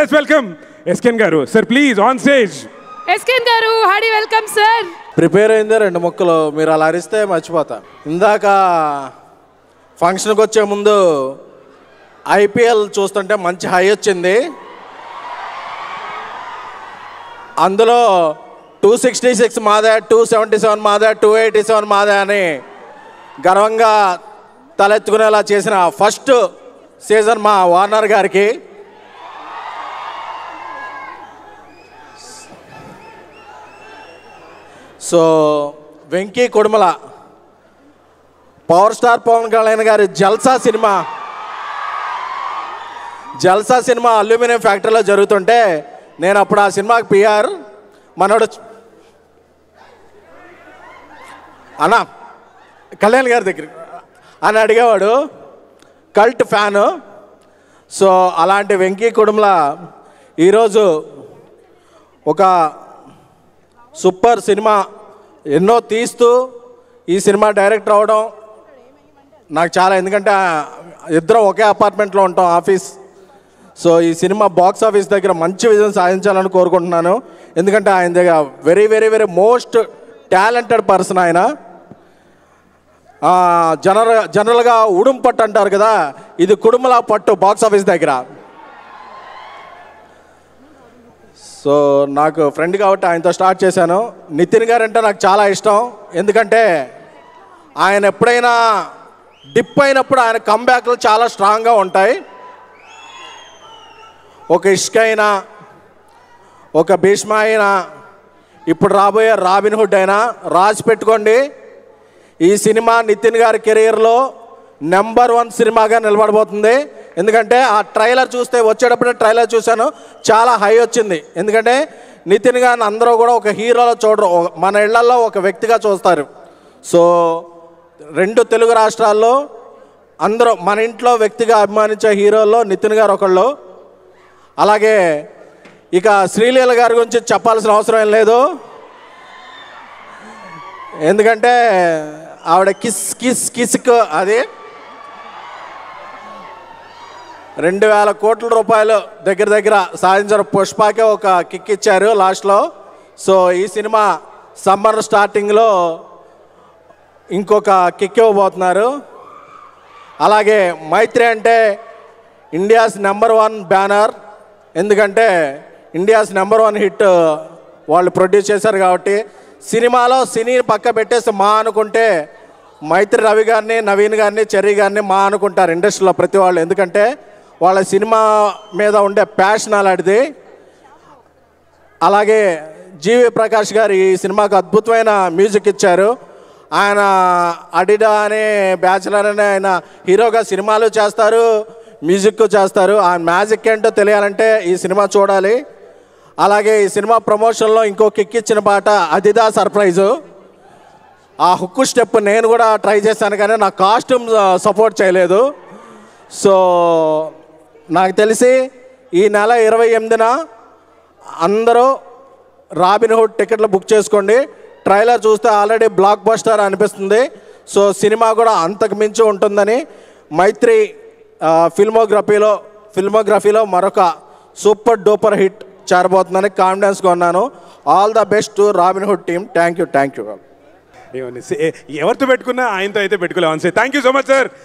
Let's welcome ఎస్కెన్ గారు. Sir, please, on stage. ఎస్కెన్ గారు, Hardy welcome sir. Prepare అయిందే 2 ముక్కలు, మీరు అలా అరిస్తే మర్చిపోతా. ఇందాక ఫంక్షన్కి వచ్చే ముందు ఐపీఎల్ చూస్తుంటే మంచి హై వచ్చింది. అందులో 266 మాదే, 277 మాదే, 287 మాదే అని గర్వంగా తలెత్తుకునేలా చేసిన ఫస్ట్ సీజన్ మా వార్నర్ గారికి. So Venky Kudumula, power star Pawan Kalyan గారి జల్సా సినిమా అల్యూమినియం ఫ్యాక్టరీలో జరుగుతుంటే నేను అప్పుడు ఆ సినిమాకి పిఆర్ మనోడు అన్నా కళ్యాణ్ గారి దగ్గర అని అడిగేవాడు, కల్ట్ ఫ్యాను. సో అలాంటి వెంకీ కుడుమల ఈరోజు ఒక సూపర్ సినిమా ఎన్నో తీస్తూ ఈ సినిమా డైరెక్టర్ అవడం నాకు చాలా, ఎందుకంటే ఇద్దరం ఒకే అపార్ట్మెంట్లో ఉంటాం, ఆఫీస్. సో ఈ సినిమా బాక్స్ ఆఫీస్ దగ్గర మంచి విజయం సాధించాలని కోరుకుంటున్నాను. ఎందుకంటే ఆయన దగ్గర very very very most talented person ఆయన. జనరల్గా ఉడుం పట్టు అంటారు కదా, ఇది కుడుమల పట్టు బాక్స్ ఆఫీస్ దగ్గర. సో నాకు ఫ్రెండ్ కాబట్టి ఆయనతో స్టార్ట్ చేశాను. నితిన్ గారు అంటే నాకు చాలా ఇష్టం, ఎందుకంటే ఆయన ఎప్పుడైనా డిప్ అయినప్పుడు ఆయన కమ్బ్యాక్లు చాలా స్ట్రాంగ్గా ఉంటాయి. ఒక ఇష్క్ అయినా, ఒక భీష్మ అయినా, ఇప్పుడు రాబోయే రాబిన్ హుడ్ అయినా రాసి పెట్టుకోండి, ఈ సినిమా నితిన్ గారి కెరీర్లో నెంబర్ 1 సినిమాగా నిలబడబోతుంది. ఎందుకంటే ఆ ట్రైలర్ చూస్తే, వచ్చేటప్పుడే ట్రైలర్ చూశాను, చాలా హై వచ్చింది. ఎందుకంటే నితిన్ గారిని అందరూ కూడా ఒక హీరోలో చూడరు, మన ఇళ్లలో ఒక వ్యక్తిగా చూస్తారు. సో 2 తెలుగు రాష్ట్రాల్లో అందరూ మన ఇంట్లో వ్యక్తిగా అభిమానించే హీరోల్లో నితిన్ గారు ఒకళ్ళు. అలాగే ఇక శ్రీలీల గారి గురించి చెప్పాల్సిన అవసరం ఏం లేదు, ఎందుకంటే ఆవిడ కిస్క్ అది 2,000 కోట్ల రూపాయలు దగ్గర సాధించారు. పుష్పకే ఒక కిక్ ఇచ్చారు లాస్ట్లో. సో ఈ సినిమా సమ్మర్ స్టార్టింగ్లో ఇంకొక కిక్ ఇవ్వబోతున్నారు. అలాగే మైత్రి అంటే ఇండియాస్ నెంబర్ 1 బ్యానర్, ఎందుకంటే ఇండియాస్ నెంబర్ 1 హిట్ వాళ్ళు ప్రొడ్యూస్ చేశారు కాబట్టి. సినిమాలో సినీని పక్క పెట్టేసి మా అనుకుంటే మైత్రి రవి గారిని, నవీన్ గారిని, చెర్రీ గారిని మా అనుకుంటారు ఇండస్ట్రీలో ప్రతి వాళ్ళు, ఎందుకంటే వాళ్ళ సినిమా మీద ఉండే ప్యాషన్ అలాంటిది. అలాగే జీవి ప్రకాష్ గారు ఈ సినిమాకు అద్భుతమైన మ్యూజిక్ ఇచ్చారు. ఆయన అడిడా అనే బ్యాచులర్ అనే ఆయన హీరోగా సినిమాలు చేస్తారు, మ్యూజిక్ చేస్తారు. ఆ మ్యాజిక్ ఏంటో తెలియాలంటే ఈ సినిమా చూడాలి. అలాగే ఈ సినిమా ప్రమోషన్లో ఇంకో కిక్ ఇచ్చిన పాట అదిదా సర్ప్రైజు. ఆ హుక్కు స్టెప్ నేను కూడా ట్రై చేశాను, కానీ నా కాస్ట్యూమ్ సపోర్ట్ చేయలేదు. సో నాకు తెలిసి ఈ నెల 28న అందరూ రాబిన్ హుడ్ టికెట్లు బుక్ చేసుకోండి. ట్రైలర్ చూస్తే ఆల్రెడీ బ్లాక్ బస్టర్ అనిపిస్తుంది. సో సినిమా కూడా అంతకు మించి ఉంటుందని మైత్రి ఫిల్మోగ్రఫీలో మరొక సూపర్ డూపర్ హిట్ చేరబోతుందని కాన్ఫిడెన్స్గా ఉన్నాను. All the best to Robin Hood team. Thank you. ఎవరితో పెట్టుకున్నా ఆయనతో అయితే పెట్టుకోలేము. Thank you so much sir.